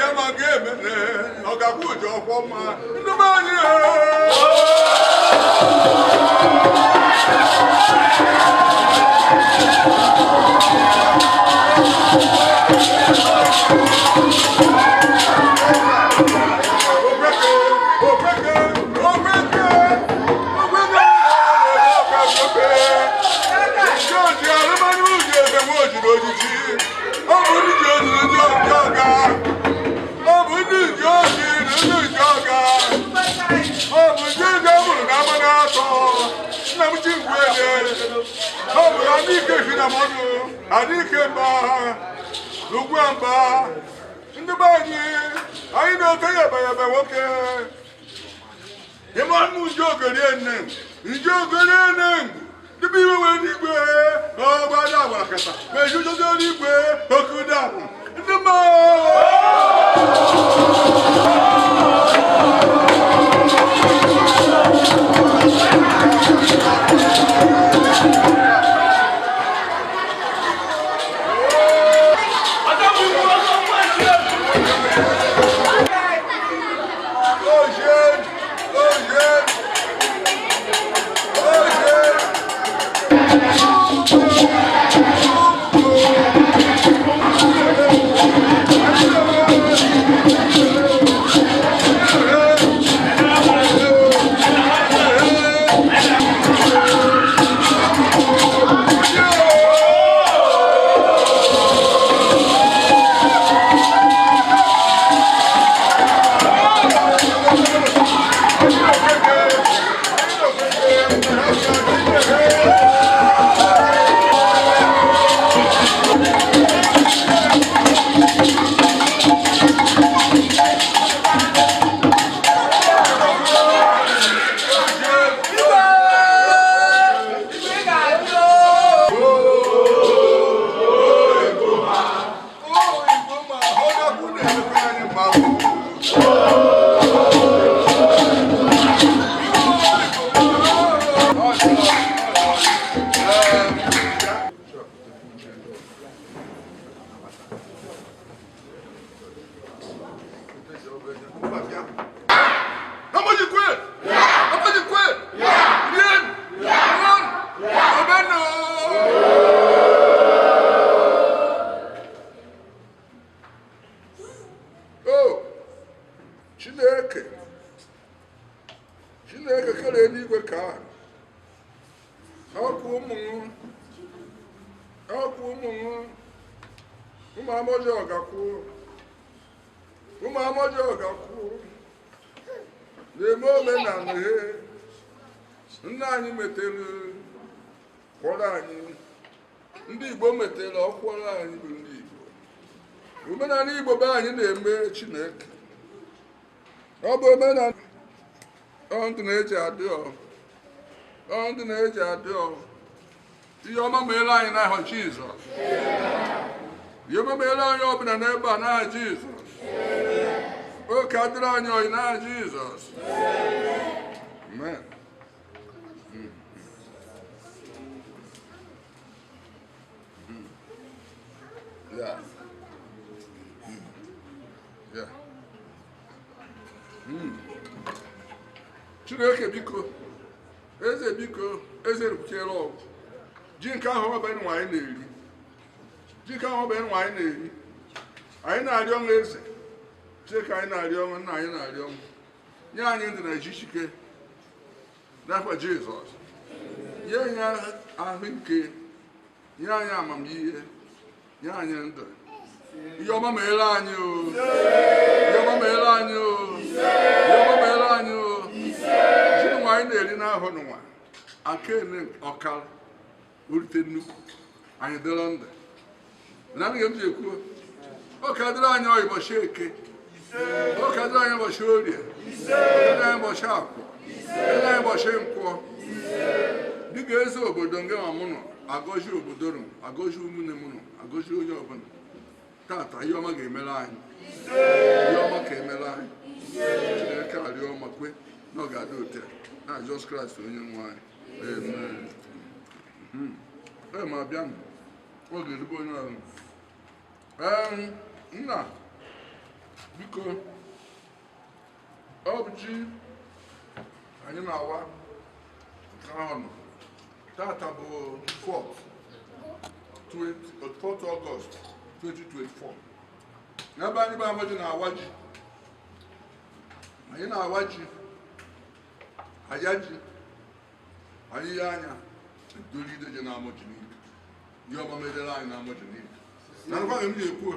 ya ma ga-eme ọ ga-akwụ ụjọ ọkwọ mma ndị be anyị adike mba lugwamba ndị be anyị na-ote yaba nwoke ịmanụ njiogoriene ndị be iwe nwere igwe ọgbada agbakata ma ejujogoro igwe okudabụ ndị mma Chineke kere eluigwe ka ọkụ ụmụ AMORJI ọgakwụ na-eme omenala he nna anyị metere kwọrọ anyị ndị Igbo metere ọkwọrọ anyị bụ ndị Igbo omenala Igbo be anyị na-eme Chineke ọ bụ omenala ndụ na-eji adị ihe ọma meere anyị n'aha Jizọs ihe ọma meere anyị ọbụla n'ebe a n'aha Jizọs oke adịrị anyị oyi n'aha Jizọs amen. Yeah. Yeah. Chineke biko eze rukwere ọgwụ ji nke ahụ ọbụla nwa anyị na-eri anyị na-arịọ ọnwụ eze Chineke anyị na-arịọ ọnwụ nna anyị na-arịọ ọnwụ nye anyị ndụ na ejike n'afọ Jizọs nye anyị ahụike nye anyị amamihe nye anyị ndụ ihe ọma meere anyị o ihe ọma meere anyị o ihe ọma meere anyị o ji nwa anyị na-eri n'ahụ n'ụwa akene ọkara urite nnukwu anyị dịrọ ndụ na ndị m ji ekwu oke adịrị anyị ụbọchị eke oke adịrị anyị ụbọchị orie adịrị anyị ụbọchị akwụ adịrị anyị ụbọchị nkwọ dịka eze obodo nke ma mụ nọ agọzi obodo nọ agọzi ụmụnne m nọ agọzi onye ọbụla tata ihe ọma ga-emere anyị ihe ọma ka emere anyị Chineke arịọ ọma kwe na ọ ga-adị ote na Jizọs Kraịst onye nwe anyị amen. Ma bịa oge erugbo onye ọrụ nna biko ọ bụ ji anyị na-awa nke ahụ tata bụ 4th August 2024 n'ebe anyị bụ AMORJI na-awa ji anyị na-awa ji Iyaji anyị ihe anya edolide je na AMORJI niile ihe ọma medere anyị na AMORJI niile na nkwa m na-ekwu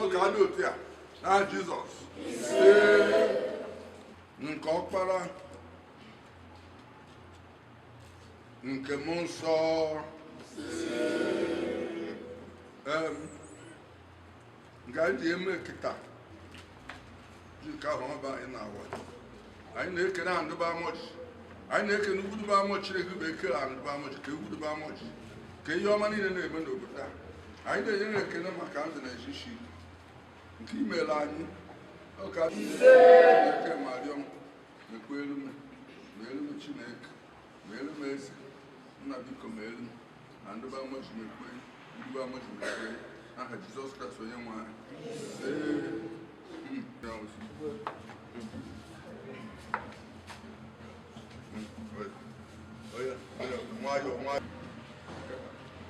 oge a dị otu a na Jizọs nke ọkpara nke mmụọ nsọ nke anyị ji eme kịta ji nke ahụ ọba anyị na-awa anyị na-ekene andụba AMORJI anyị na-ekene ugwuduba AMORJI Chineke bụ ekele andụba AMORJI ka ugwuduba AMORJI ka ihe ọma niile na-eme n'obodo a anyị na-enye ekene maka ndụ na echichi nke imere anyị ọka eke ma rịọ mekwa elu m Chineke ma elu m eze nna biko ma elu na ndụba AMORJI mekwe ugwuduba AMORJI mekwe n'aha Jizọs Kraịst onye nwe anyị.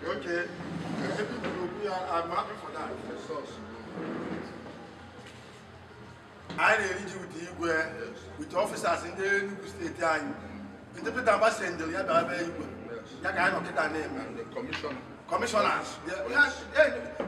Okay, I'm happy for that. I engage with the Igwe, with the officers in the Enugu State. The deputy ambassador, you have a Igwe. You can look at that name. And the commissioner. Commissioners. Yes. Yeah.